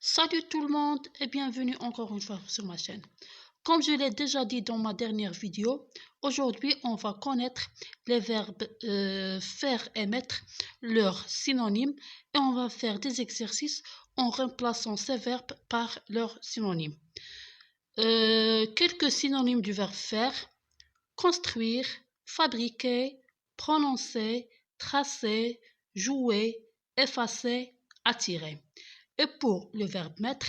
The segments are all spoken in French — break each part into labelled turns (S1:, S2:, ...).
S1: Salut tout le monde et bienvenue encore une fois sur ma chaîne. Comme je l'ai déjà dit dans ma dernière vidéo, aujourd'hui on va connaître les verbes faire et mettre, leurs synonymes, et on va faire des exercices en remplaçant ces verbes par leurs synonymes. Quelques synonymes du verbe faire: construire, fabriquer, prononcer, tracer, jouer, effacer, attirer. Et pour le verbe mettre: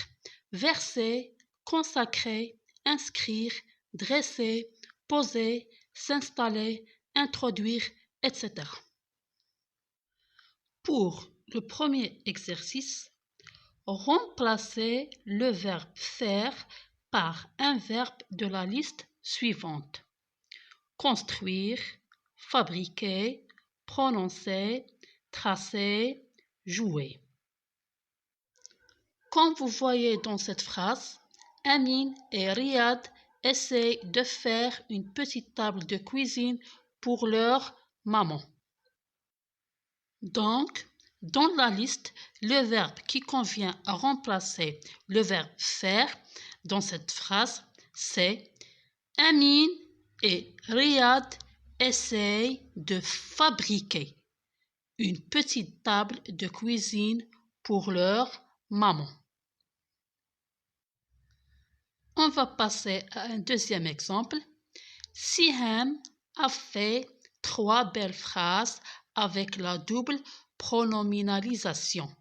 S1: verser, consacrer, inscrire, dresser, poser, s'installer, introduire, etc. Pour le premier exercice, remplacez le verbe faire par un verbe de la liste suivante: construire, fabriquer, prononcer, tracer, jouer. Comme vous voyez dans cette phrase, Amine et Riyad essayent de faire une petite table de cuisine pour leur maman. Donc, dans la liste, le verbe qui convient à remplacer le verbe faire dans cette phrase, c'est Amine et Riyad essayent de fabriquer une petite table de cuisine pour leur maman. On va passer à un deuxième exemple. Siham a fait 3 belles phrases avec la double pronominalisation.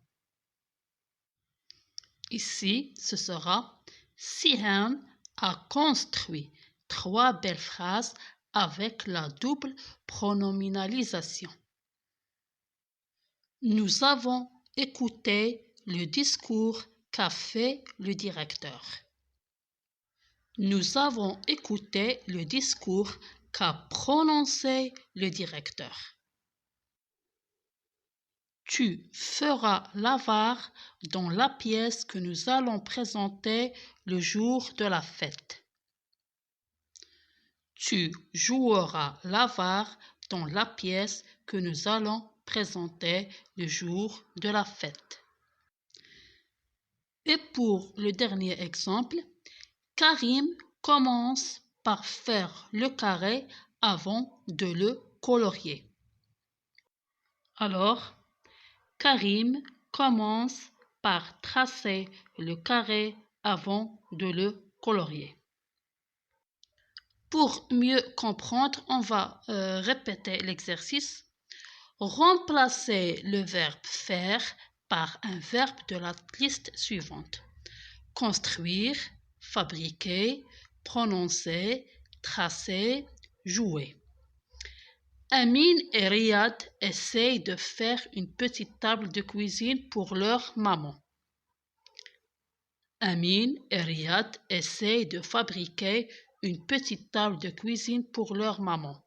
S1: Ici, ce sera Siham a construit 3 belles phrases avec la double pronominalisation. Nous avons écouté le discours qu'a fait le directeur. Nous avons écouté le discours qu'a prononcé le directeur. Tu feras l'avare dans la pièce que nous allons présenter le jour de la fête. Tu joueras l'avare dans la pièce que nous allons présenter le jour de la fête. Et pour le dernier exemple, Karim commence par faire le carré avant de le colorier. Alors, Karim commence par tracer le carré avant de le colorier. Pour mieux comprendre, on va répéter l'exercice. Remplacez le verbe faire par un verbe de la liste suivante: construire, fabriquer, prononcer, tracer, jouer. Amine et Riyad essayent de faire une petite table de cuisine pour leur maman. Amine et Riyad essayent de fabriquer une petite table de cuisine pour leur maman.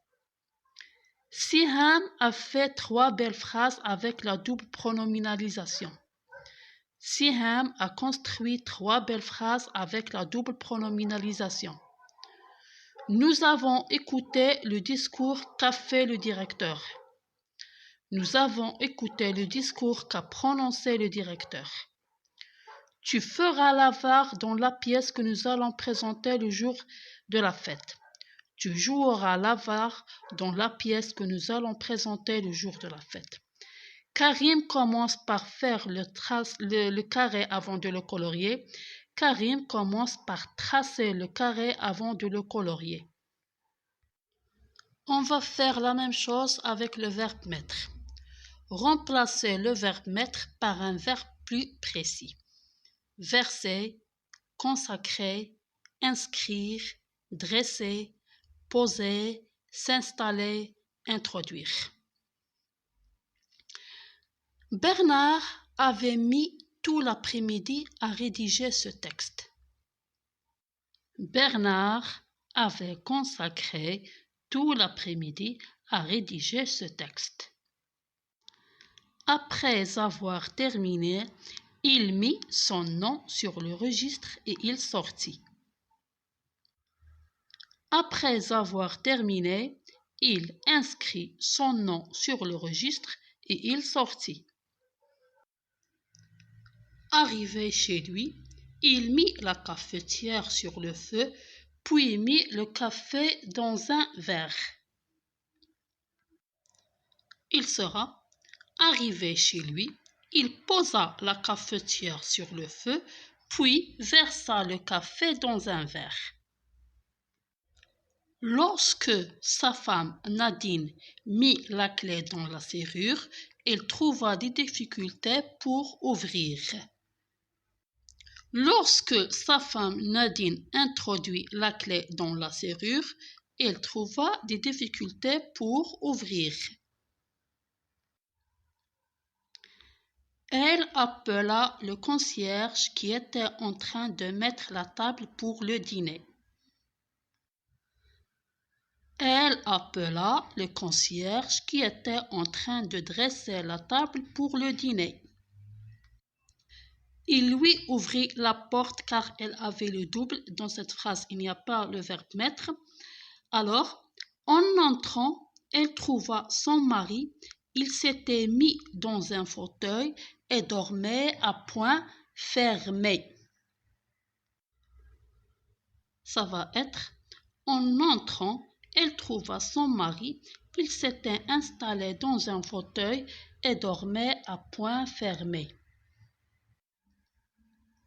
S1: Siham a fait 3 belles phrases avec la double pronominalisation. Siham a construit 3 belles phrases avec la double pronominalisation. Nous avons écouté le discours qu'a fait le directeur. Nous avons écouté le discours qu'a prononcé le directeur. Tu feras l'avare dans la pièce que nous allons présenter le jour de la fête. Tu joueras l'avare dans la pièce que nous allons présenter le jour de la fête. Karim commence par faire le carré avant de le colorier. Karim commence par tracer le carré avant de le colorier. On va faire la même chose avec le verbe mettre. Remplacez le verbe mettre par un verbe plus précis: verser, consacrer, inscrire, dresser, poser, s'installer, introduire. Bernard avait mis tout l'après-midi à rédiger ce texte. Bernard avait consacré tout l'après-midi à rédiger ce texte. Après avoir terminé, il mit son nom sur le registre et il sortit. Après avoir terminé, il inscrit son nom sur le registre et il sortit. Arrivé chez lui, il mit la cafetière sur le feu, puis mit le café dans un verre. Il sera arrivé chez lui, il posa la cafetière sur le feu, puis versa le café dans un verre. Lorsque sa femme Nadine mit la clé dans la serrure, elle trouva des difficultés pour ouvrir. Lorsque sa femme Nadine introduit la clé dans la serrure, elle trouva des difficultés pour ouvrir. Elle appela le concierge qui était en train de mettre la table pour le dîner. Elle appela le concierge qui était en train de dresser la table pour le dîner. Il lui ouvrit la porte car elle avait le double. Dans cette phrase, il n'y a pas le verbe mettre. Alors, en entrant, elle trouva son mari. Il s'était mis dans un fauteuil et dormait à poings fermés. Ça va être en entrant, elle trouva son mari. Il s'était installé dans un fauteuil et dormait à poings fermés.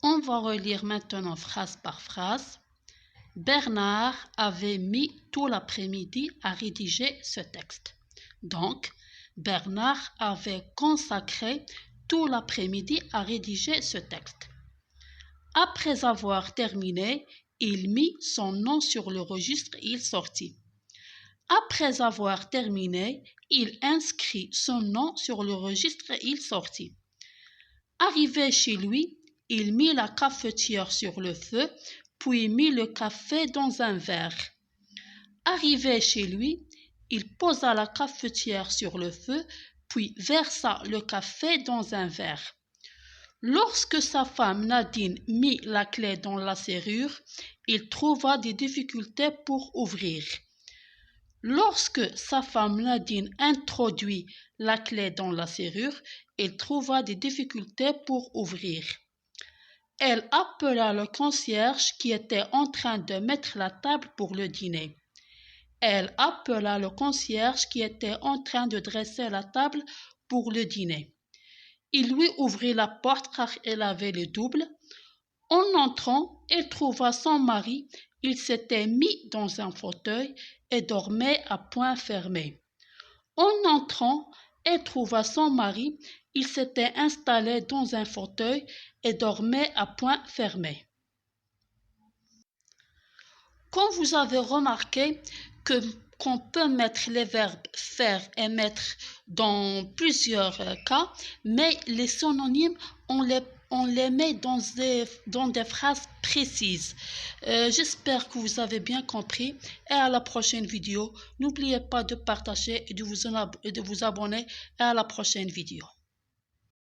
S1: On va relire maintenant phrase par phrase. Bernard avait mis tout l'après-midi à rédiger ce texte. Donc, Bernard avait consacré tout l'après-midi à rédiger ce texte. Après avoir terminé, il mit son nom sur le registre et il sortit. Après avoir terminé, il inscrit son nom sur le registre et il sortit. Arrivé chez lui, il mit la cafetière sur le feu, puis mit le café dans un verre. Arrivé chez lui, il posa la cafetière sur le feu, puis versa le café dans un verre. Lorsque sa femme Nadine mit la clé dans la serrure, il trouva des difficultés pour ouvrir. Lorsque sa femme Nadine introduit la clé dans la serrure, il trouva des difficultés pour ouvrir. Elle appela le concierge qui était en train de mettre la table pour le dîner. Elle appela le concierge qui était en train de dresser la table pour le dîner. Il lui ouvrit la porte car elle avait le double. En entrant, elle trouva son mari. Il s'était mis dans un fauteuil et dormait à poings fermés. En entrant, elle trouva son mari. Il s'était installé dans un fauteuil et dormait à poings fermés. Comme vous avez remarqué qu'on peut mettre les verbes faire et mettre dans plusieurs cas, mais les synonymes, on les met dans des phrases précises. J'espère que vous avez bien compris et à la prochaine vidéo. N'oubliez pas de partager et de vous abonner et à la prochaine vidéo.